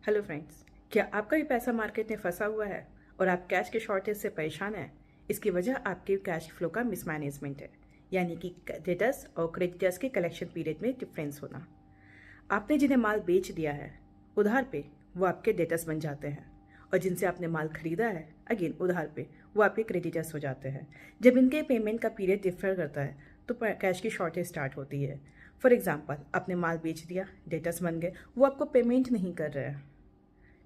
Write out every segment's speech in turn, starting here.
Hello friends, क्या आपका भी पैसा मार्केट में फंसा हुआ है और आप कैश के शॉर्टेज से परेशान हैं? इसकी वजह आपके कैश फ्लो का मिसमैनेजमेंट है, यानी कि डेटर्स और क्रेडिटर्स के कलेक्शन पीरियड में डिफरेंस होना। आपने जिन्हें माल बेच दिया है उधार पे, वो आपके डेटर्स बन जाते हैं, और जिनसे आपने माल खरीदा है अगेन उधार पे, वो आपके क्रेडिटर्स हो जाते हैं। जब इनके पेमेंट का पीरियड डिफर करता है तो कैश की शॉर्टेज स्टार्ट होती है। फॉर एग्जाम्पल, आपने माल बेच दिया, डेटर्स बन गए, वो आपको पेमेंट नहीं कर रहे हैं,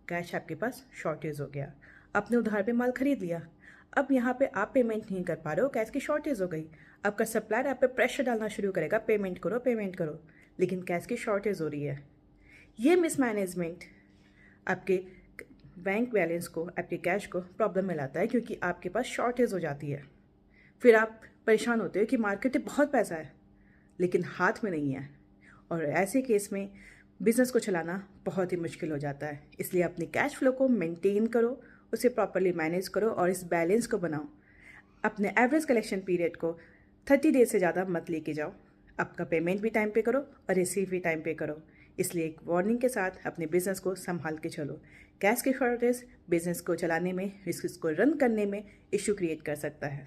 कैश आपके पास शॉर्टेज हो गया। आपने उधार पे माल खरीद लिया, अब यहाँ पे आप पेमेंट नहीं कर पा रहे हो, कैश की शॉर्टेज हो गई। आपका सप्लायर आप पे प्रेशर डालना शुरू करेगा, पेमेंट करो पेमेंट करो, लेकिन कैश की शॉर्टेज हो रही है। ये मिसमैनेजमेंट आपके बैंक बैलेंस को, आपके कैश को प्रॉब्लम में लाता है, क्योंकि आपके पास शॉर्टेज हो जाती है। फिर आप परेशान होते हो कि मार्केट में बहुत पैसा है लेकिन हाथ में नहीं है, और ऐसे केस में बिज़नेस को चलाना बहुत ही मुश्किल हो जाता है। इसलिए अपने कैश फ्लो को मेंटेन करो, उसे प्रॉपरली मैनेज करो और इस बैलेंस को बनाओ। अपने एवरेज कलेक्शन पीरियड को 30 डेज से ज़्यादा मत लेके जाओ। आपका पेमेंट भी टाइम पे करो और रिसीव भी टाइम पे करो। इसलिए एक वार्निंग के साथ अपने बिजनेस को संभाल के चलो। कैश की शॉर्टेज बिजनेस को चलाने में, बिजनेस को रन करने में इशू क्रिएट कर सकता है।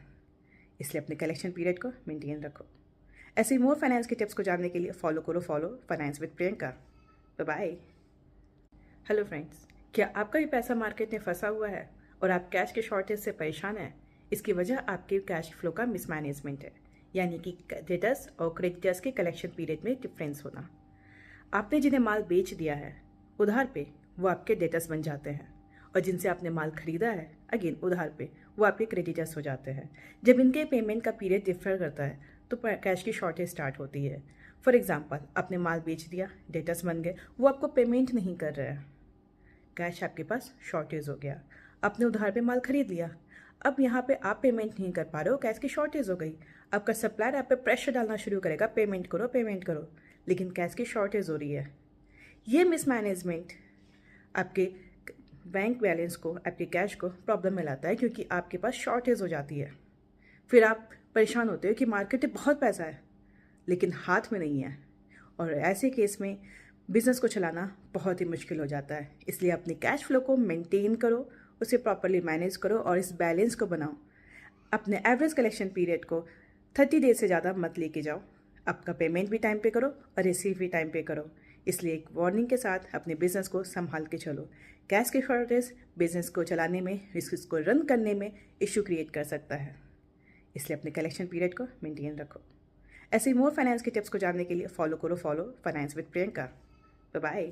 इसलिए अपने कलेक्शन पीरियड को मेंटेन रखो। ऐसे मोर फाइनेंस के टिप्स को जानने के लिए follow finance with Priyanka. Bye bye. Hello friends, क्या आपका भी पैसा मार्केट में फंसा हुआ है और आप कैश के शॉर्टेज से परेशान हैं? इसकी वजह आपके कैश फ्लो का मिसमैनेजमेंट है, यानी कि डेटर्स और क्रेडिटर्स के कलेक्शन पीरियड में डिफरेंस होना। आपने जिन्हें माल बेच दिया है उधार पे, वो आपके डेटर्स बन जाते हैं, और जिनसे आपने माल खरीदा है अगेन उधार पे, वो आपके क्रेडिटर्स हो जाते हैं। जब इनके पेमेंट का पीरियड डिफर करता है तो कैश की शॉर्टेज स्टार्ट होती है। फॉर एग्जाम्पल, आपने माल बेच दिया, डेटर्स बन गए, वो आपको पेमेंट नहीं कर रहे हैं, कैश आपके पास शॉर्टेज हो गया। आपने उधार पे माल खरीद लिया, अब यहाँ पे आप पेमेंट नहीं कर पा रहे हो, कैश की शॉर्टेज हो गई। आपका सप्लायर आप पे प्रेशर डालना शुरू करेगा, पेमेंट करो पेमेंट करो, लेकिन कैश की शॉर्टेज हो रही है। ये मिसमैनेजमेंट आपके बैंक बैलेंस को, आपके कैश को प्रॉब्लम में लाता है, क्योंकि आपके पास शॉर्टेज हो जाती है। फिर आप परेशान होते हो कि मार्केट में बहुत पैसा है लेकिन हाथ में नहीं है, और ऐसे केस में बिज़नेस को चलाना बहुत ही मुश्किल हो जाता है। इसलिए अपने कैश फ्लो को मेंटेन करो, उसे प्रॉपरली मैनेज करो और इस बैलेंस को बनाओ। अपने एवरेज कलेक्शन पीरियड को 30 डेज से ज़्यादा मत लेके जाओ। आपका पेमेंट भी टाइम पे करो और रिसीव भी टाइम पे करो। इसलिए एक वार्निंग के साथ अपने बिजनेस को संभाल के चलो। कैश की शॉर्टेज बिजनेस को चलाने में, बिजनेस को रन करने में इशू क्रिएट कर सकता है। इसलिए अपने कलेक्शन पीरियड को मेंटेन रखो। ऐसे मोर फाइनेंस के टिप्स को जानने के लिए follow finance with Priyanka. Bye bye.